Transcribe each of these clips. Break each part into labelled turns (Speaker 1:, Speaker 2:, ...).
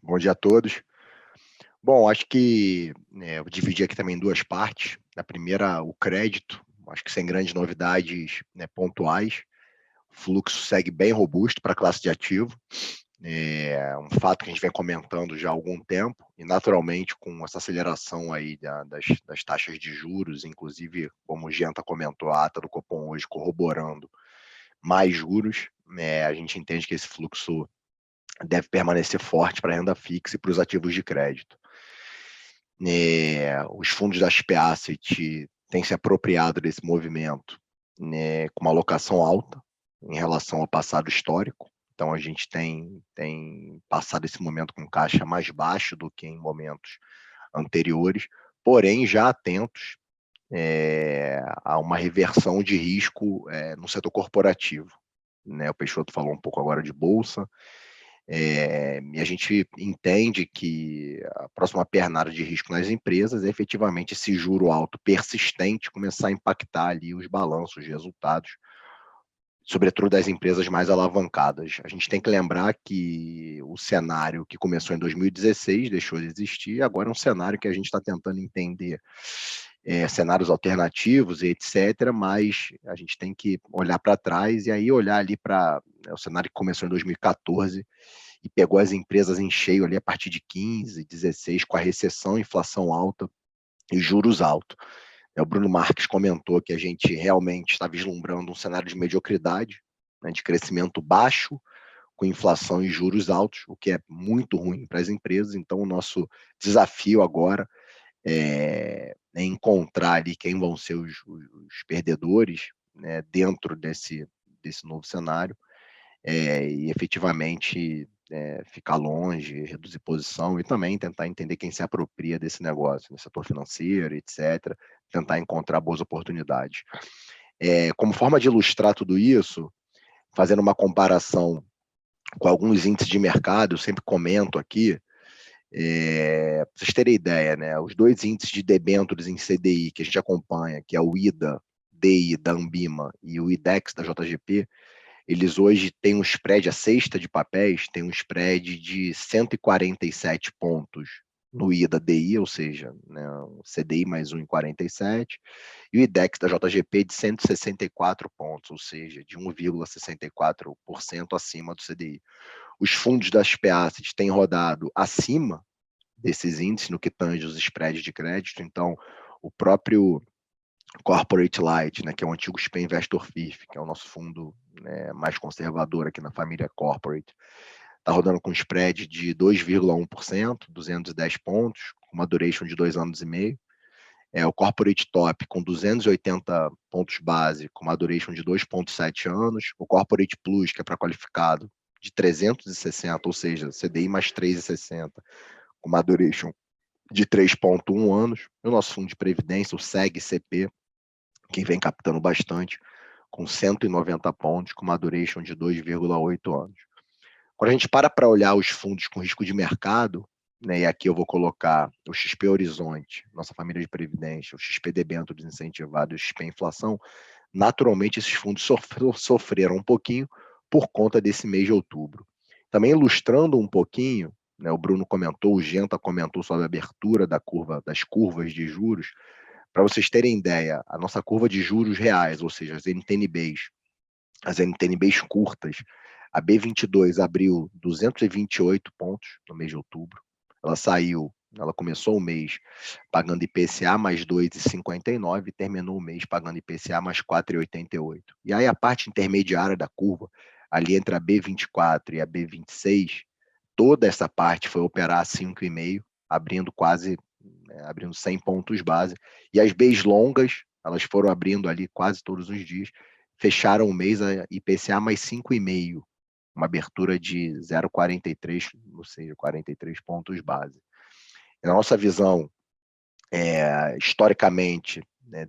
Speaker 1: Bom dia a todos. Bom, acho que, eu vou dividir aqui também em 2 partes. A primeira, o crédito, acho que sem grandes novidades, pontuais. O fluxo segue bem robusto para a classe de ativo. É um fato que a gente vem comentando já há algum tempo e naturalmente com essa aceleração aí das taxas de juros, inclusive como o Genta comentou, a ata do Copom hoje corroborando mais juros, a gente entende que esse fluxo deve permanecer forte para a renda fixa e para os ativos de crédito. Os fundos da XP Asset têm se apropriado desse movimento, com uma alocação alta em relação ao passado histórico. Então a gente tem passado esse momento com caixa mais baixo do que em momentos anteriores, porém já atentos a uma reversão de risco no setor corporativo. O Peixoto falou um pouco agora de bolsa, e a gente entende que a próxima pernada de risco nas empresas é efetivamente esse juro alto persistente começar a impactar ali os balanços, os resultados, sobretudo das empresas mais alavancadas. A gente tem que lembrar que o cenário que começou em 2016 deixou de existir, agora é um cenário que a gente está tentando entender cenários alternativos e etc., mas a gente tem que olhar para trás e aí olhar ali para o cenário que começou em 2014 e pegou as empresas em cheio ali a partir de 15, 16, com a recessão, inflação alta e juros altos. O Bruno Marques comentou que a gente realmente está vislumbrando um cenário de mediocridade, de crescimento baixo, com inflação e juros altos, o que é muito ruim para as empresas. Então, o nosso desafio agora é encontrar ali quem vão ser os perdedores, dentro desse novo cenário, e efetivamente ficar longe, reduzir posição e também tentar entender quem se apropria desse negócio, no setor financeiro, etc., tentar encontrar boas oportunidades. Como forma de ilustrar tudo isso, fazendo uma comparação com alguns índices de mercado, eu sempre comento aqui, para vocês terem ideia, os dois índices de debêntures em CDI que a gente acompanha, que é o IDA-DI da Ambima e o IDEX da JGP, eles hoje têm um spread, a cesta de papéis tem um spread de 147 pontos no IDA-DI, ou seja, o CDI mais 1,47, e o IDEX da JGP de 164 pontos, ou seja, de 1,64% acima do CDI. Os fundos das PACs têm rodado acima desses índices no que tange os spreads de crédito, então o próprio Corporate Light, que é o antigo SPE Investor FIF, que é o nosso fundo mais conservador aqui na família Corporate, está rodando com spread de 2,1%, 210 pontos, com uma duration de 2 anos e meio. O Corporate Top com 280 pontos base, com uma duration de 2,7 anos. O Corporate Plus, que é para qualificado, de 360, ou seja, CDI mais 3,60, com uma duration de 3,1 anos. E o nosso fundo de previdência, o SEG-CP, que vem captando bastante, com 190 pontos, com uma duration de 2,8 anos. Quando a gente para olhar os fundos com risco de mercado, e aqui eu vou colocar o XP Horizonte, nossa família de previdência, o XP Debênture desincentivado e o XP Inflação, naturalmente esses fundos sofreram um pouquinho por conta desse mês de outubro. Também ilustrando um pouquinho, o Bruno comentou, o Genta comentou sobre a abertura das curvas de juros. Para vocês terem ideia, a nossa curva de juros reais, ou seja, as NTNBs curtas, a B22 abriu 228 pontos no mês de outubro. Ela começou o mês pagando IPCA mais 2,59 e terminou o mês pagando IPCA mais 4,88. E aí a parte intermediária da curva, ali entre a B24 e a B26, toda essa parte foi operar a 5,5, abrindo 100 pontos base. E as Bs longas, elas foram abrindo ali quase todos os dias, fecharam o mês a IPCA mais 5,5, uma abertura de 0,43, ou seja, 43 pontos base. Na nossa visão, historicamente,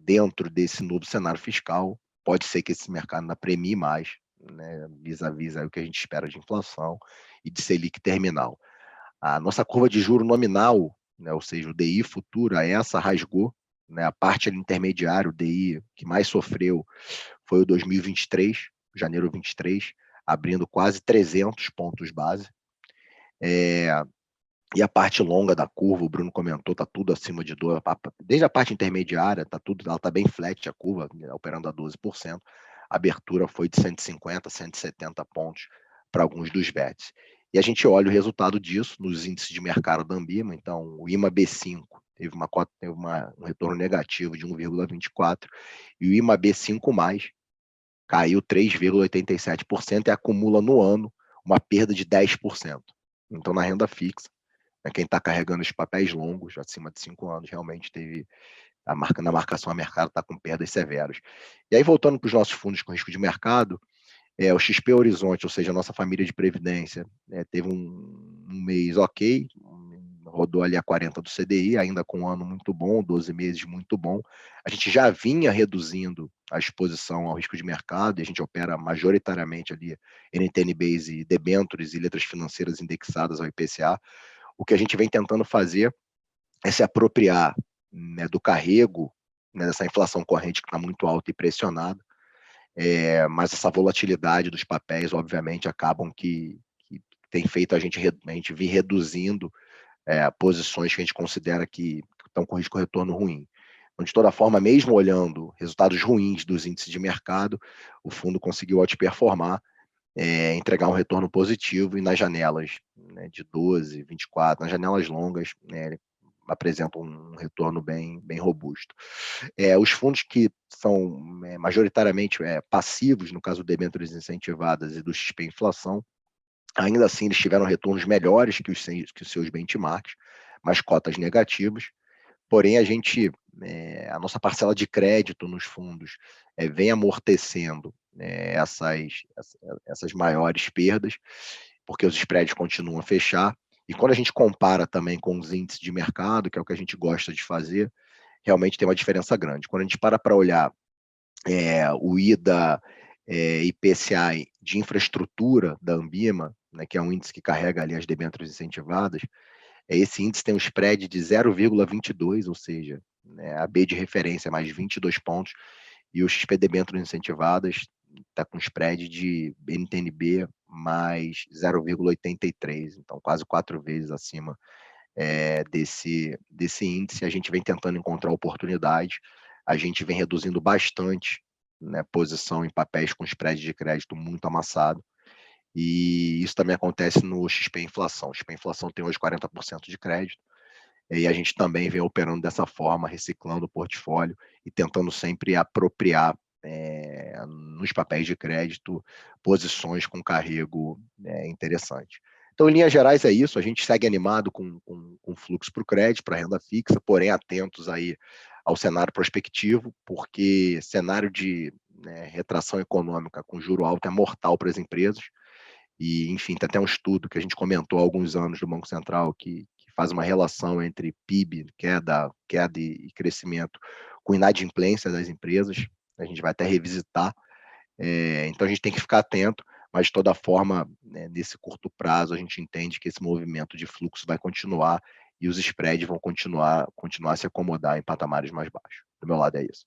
Speaker 1: dentro desse novo cenário fiscal, pode ser que esse mercado ainda premie mais, vis-à-vis o que a gente espera de inflação e de Selic terminal. A nossa curva de juro nominal, ou seja, o DI futura, essa rasgou, a parte intermediária, o DI que mais sofreu foi o 2023, janeiro 23, abrindo quase 300 pontos base. E a parte longa da curva, o Bruno comentou, está tudo acima de 12, desde a parte intermediária, ela está bem flat a curva, né, operando a 12%. A abertura foi de 150, 170 pontos para alguns dos bets. E a gente olha o resultado disso nos índices de mercado da Ambima. Então, o IMA B5 teve um retorno negativo de 1,24 e o IMA B5+, caiu 3,87% e acumula no ano uma perda de 10%. Então, na renda fixa, quem está carregando os papéis longos, acima de 5 anos, realmente teve na marcação a mercado está com perdas severas. E aí, voltando para os nossos fundos com risco de mercado, o XP Horizonte, ou seja, a nossa família de previdência, teve um mês ok, rodou ali a 40 do CDI, ainda com um ano muito bom, 12 meses muito bom. A gente já vinha reduzindo a exposição ao risco de mercado, e a gente opera majoritariamente ali NTN-Base e debêntures e letras financeiras indexadas ao IPCA. O que a gente vem tentando fazer é se apropriar, né, do carrego, né, dessa inflação corrente que está muito alta e pressionada, mas essa volatilidade dos papéis, obviamente, acabam que tem feito a gente vir reduzindo posições que a gente considera que estão com risco de retorno ruim. Então, de toda forma, mesmo olhando resultados ruins dos índices de mercado, o fundo conseguiu outperformar, entregar um retorno positivo, e nas janelas, né, de 12, 24, nas janelas longas, né, ele apresenta um retorno bem robusto. Os fundos que são majoritariamente passivos, no caso do debêntures incentivadas e do XP Inflação, ainda assim eles tiveram retornos melhores que os seus benchmarks, mas cotas negativas. Porém, a nossa parcela de crédito nos fundos vem amortecendo, né, essas maiores perdas, porque os spreads continuam a fechar. E quando a gente compara também com os índices de mercado, que é o que a gente gosta de fazer, realmente tem uma diferença grande. Quando a gente para olhar o IDA IPCA de infraestrutura da Ambima, né, que é um índice que carrega ali as debêntures incentivadas, esse índice tem um spread de 0,22, ou seja, né, a B de referência mais 22 pontos, e o XP debêntures incentivadas está com spread de NTNB mais 0,83, então quase 4 vezes acima desse índice. A gente vem tentando encontrar oportunidade, a gente vem reduzindo bastante, né, posição em papéis com spread de crédito muito amassado, e isso também acontece no XP Inflação. O XP Inflação tem hoje 40% de crédito, e a gente também vem operando dessa forma, reciclando o portfólio e tentando sempre apropriar nos papéis de crédito posições com carrego interessante. Então, em linhas gerais, é isso. A gente segue animado com fluxo para o crédito, para a renda fixa, porém atentos aí ao cenário prospectivo, porque cenário de retração econômica com juro alto é mortal para as empresas. E, enfim, tem até um estudo que a gente comentou há alguns anos do Banco Central que faz uma relação entre PIB, queda e crescimento, com inadimplência das empresas. A gente vai até revisitar. Então, a gente tem que ficar atento, mas, de toda forma, né, nesse curto prazo, a gente entende que esse movimento de fluxo vai continuar e os spreads vão continuar a se acomodar em patamares mais baixos. Do meu lado é isso.